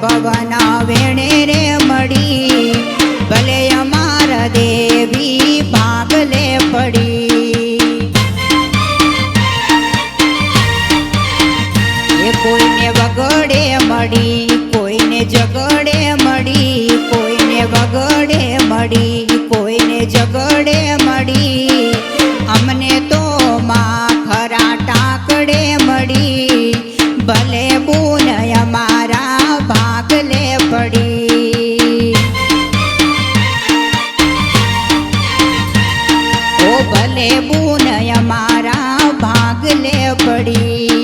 પવન વેણે રે મળી ભલે અમારા દેવી ભાગલે પડી એ કોઈને વગડે મળી કોઈને જગડે મળી કોઈને વગડે મળી કોઈને જગડે મળી અમને તો માં ખરા ટાકડે મળી ભલે બૂન અમારા ભાગલે પડી ઓ ભલે બૂન અમારા ભાગલે પડી